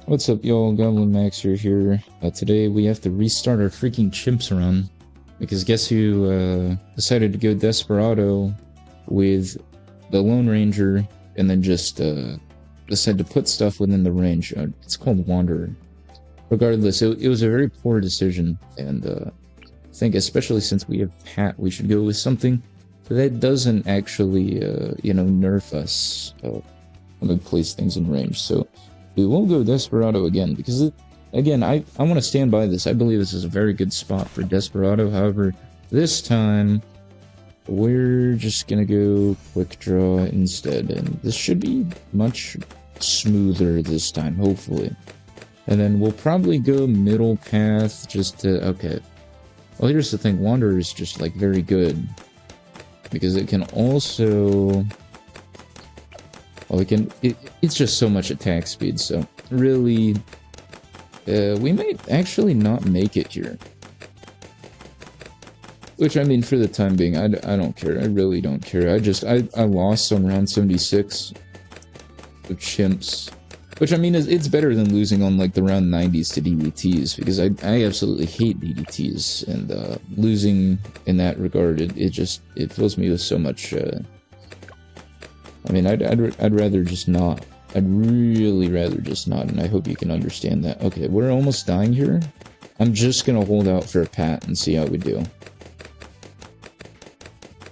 What's up, y'all? goblinmaxxer here. Today we have to restart our freaking chimps run. Because guess who decided to go Desperado with the Lone Ranger and then just decided to put stuff within the range. It's called Wanderer. Regardless, it was a very poor decision, and I think especially since we have Pat, we should go with something that doesn't actually, nerf us when we place things in range. So we will go Desperado again, because, again, I want to stand by this. I believe this is a very good spot for Desperado. However, this time, we're just going to go Quick Draw instead. And this should be much smoother this time, hopefully. And then we'll probably go Middle Path just to... Okay. Well, here's the thing. Wanderer is just, like, very good. Because it can also... Well, it's just so much attack speed, so really, we might actually not make it here. Which, I mean, for the time being, I don't care. I really don't care. I lost on round 76 with Chimps. Which, I mean, it's better than losing on, like, the round 90s to DDTs, because I absolutely hate DDTs, and losing in that regard, it fills me with so much... I mean, I'd rather just not. I'd really rather just not, and I hope you can understand that. Okay, we're almost dying here. I'm just gonna hold out for a Pat and see how we do.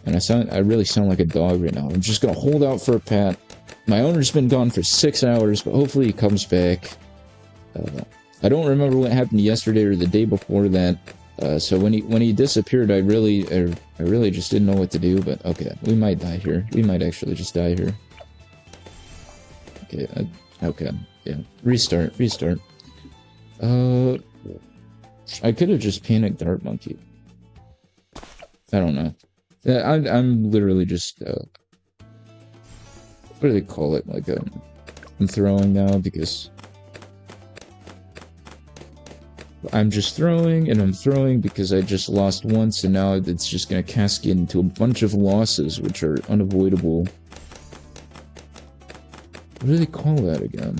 And I really sound like a dog right now. I'm just gonna hold out for a Pat. My owner's been gone for 6 hours, but hopefully he comes back. I don't remember what happened yesterday or the day before that. So when he disappeared, I really just didn't know what to do. But okay, we might die here. We might actually just die here. Okay, okay, yeah. Restart. I could have just panicked Dart Monkey. I don't know. I'm literally just what do they call it? Like I'm throwing now because. I'm just throwing, and I'm throwing because I just lost once, and now it's just going to cascade into a bunch of losses, which are unavoidable. What do they call that again?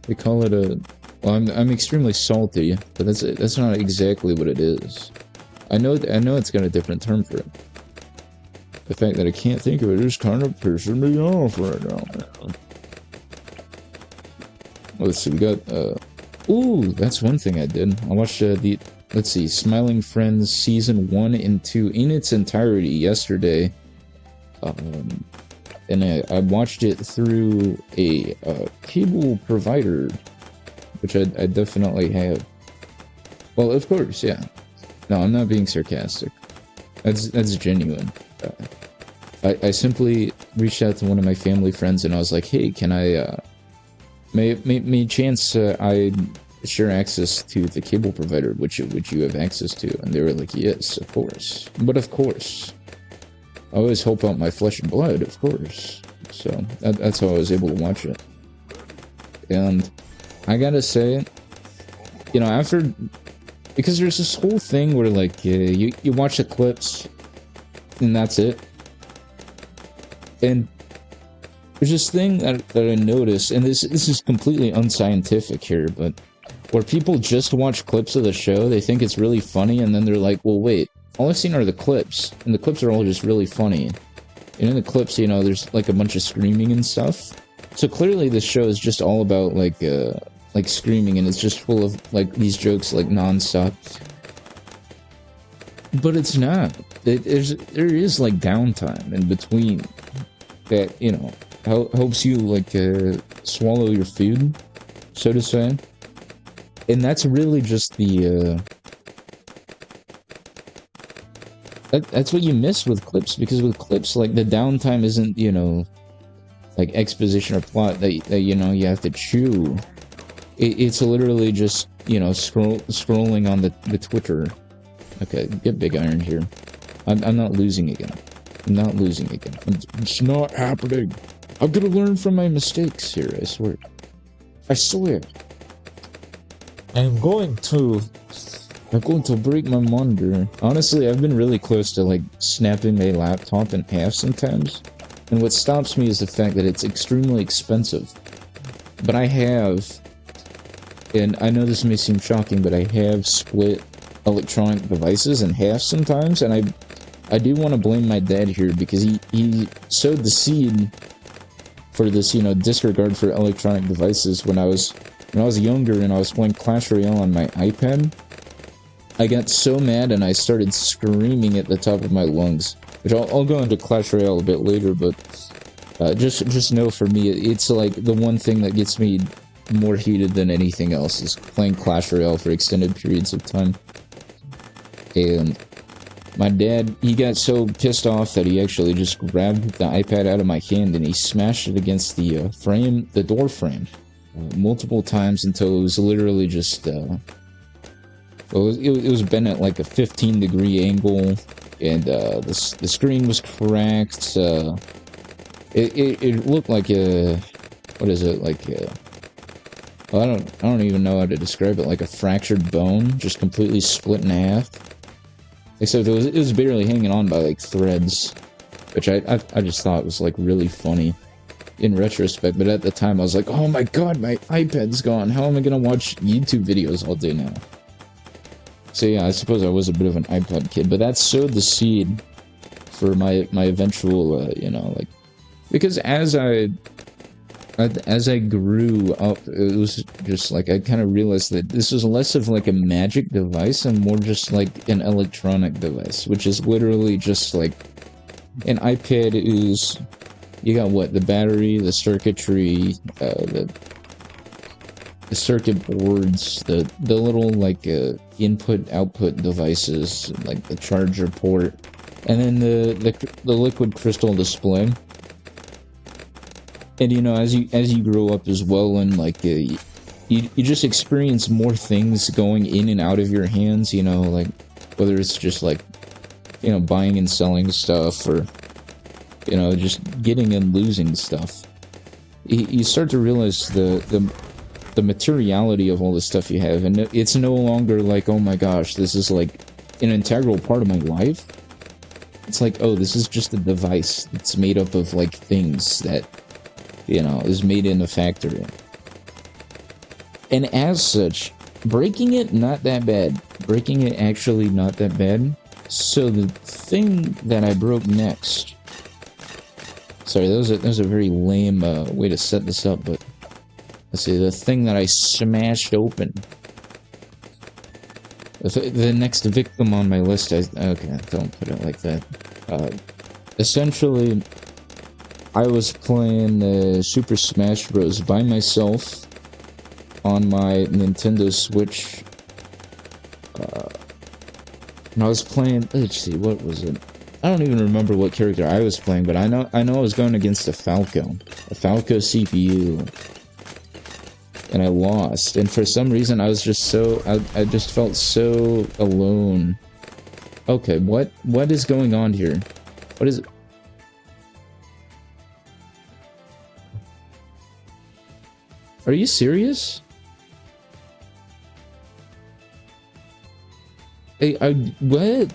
They call it a... Well, I'm extremely salty, but that's not exactly what it is. I know it's got a different term for it. The fact that I can't think of it is kind of pissing me off right now, man. Let's see, we got, ooh, that's one thing I did. I watched, let's see, Smiling Friends Season 1 and 2 in its entirety yesterday. And I watched it through a, cable provider, which I definitely have. Well, of course, yeah. No, I'm not being sarcastic. That's genuine. I simply reached out to one of my family friends and I was like, hey, can I, May chance I share access to the cable provider, which you have access to, and they were like, yes, of course. But of course, I always help out my flesh and blood, of course. So that's how I was able to watch it. And I gotta say, you know, because there's this whole thing where like you watch the clips, and that's it, and there's this thing that I noticed, and this is completely unscientific here, but where people just watch clips of the show, they think it's really funny, and then they're like, well, wait, all I've seen are the clips, and the clips are all just really funny. And in the clips, you know, there's like a bunch of screaming and stuff. So clearly this show is just all about like screaming, and it's just full of like these jokes like non-stop. But it's not. There is like downtime in between that, you know, helps you like swallow your food, so to say. And that's really just the that's what you miss with clips, because with clips, like, the downtime isn't, you know, like exposition or plot that you know you have to chew. It's literally just, you know, scrolling on the Twitter. Okay, get Big Iron here. I'm not losing again. I'm not losing again. It's not happening. I'm gonna learn from my mistakes here, I swear. I swear. I'm going to break my monitor. Honestly, I've been really close to, like, snapping my laptop in half sometimes. And what stops me is the fact that it's extremely expensive. But I have, and I know this may seem shocking, but I have split electronic devices in half sometimes, and I do want to blame my dad here, because he sowed the seed for this, you know, disregard for electronic devices when I was younger and I was playing Clash Royale on my iPad. I got so mad and I started screaming at the top of my lungs. Which I'll go into Clash Royale a bit later, but just know for me, it's like the one thing that gets me more heated than anything else is playing Clash Royale for extended periods of time. And my dad, he got so pissed off that he actually just grabbed the iPad out of my hand and he smashed it against the frame, the door frame, multiple times until it was literally just, well, it was bent at like a 15-degree angle, and the screen was cracked. It looked like a, what is it, like a, well, I don't even know how to describe it, like a fractured bone, just completely split in half. Except it was barely hanging on by like threads, which I just thought was like really funny in retrospect. But at the time I was like, oh my god, my iPad's gone. How am I gonna watch YouTube videos all day now? So yeah, I suppose I was a bit of an iPad kid, but that sowed the seed for my eventual, you know, like, because as I grew up, it was just like, I kind of realized that this was less of like a magic device and more just like an electronic device, which is literally just like, an iPad is, you got what, the battery, the circuitry, the circuit boards, the little like input-output devices, like the charger port, and then the liquid crystal display. And you know, as you grow up as well, and like you just experience more things going in and out of your hands, you know, like whether it's just like, you know, buying and selling stuff, or, you know, just getting and losing stuff. You start to realize the materiality of all the stuff you have, and it's no longer like, oh my gosh, this is like an integral part of my life. It's like, oh, this is just a device. It's made up of like things that, you know, is made in a factory. And as such, breaking it, not that bad. Breaking it, actually not that bad. So the thing that I broke next... Sorry, that was a very lame way to set this up, but... Let's see, the thing that I smashed open. The next victim on my list, okay, don't put it like that. Essentially... I was playing Super Smash Bros. By myself on my Nintendo Switch. And I was playing, let's see, what was it? I don't even remember what character I was playing, but I know I was going against a Falco CPU. And I lost. And for some reason I was just so, I just felt so alone. Okay, what is going on here? What is it? Are you serious? Hey, what?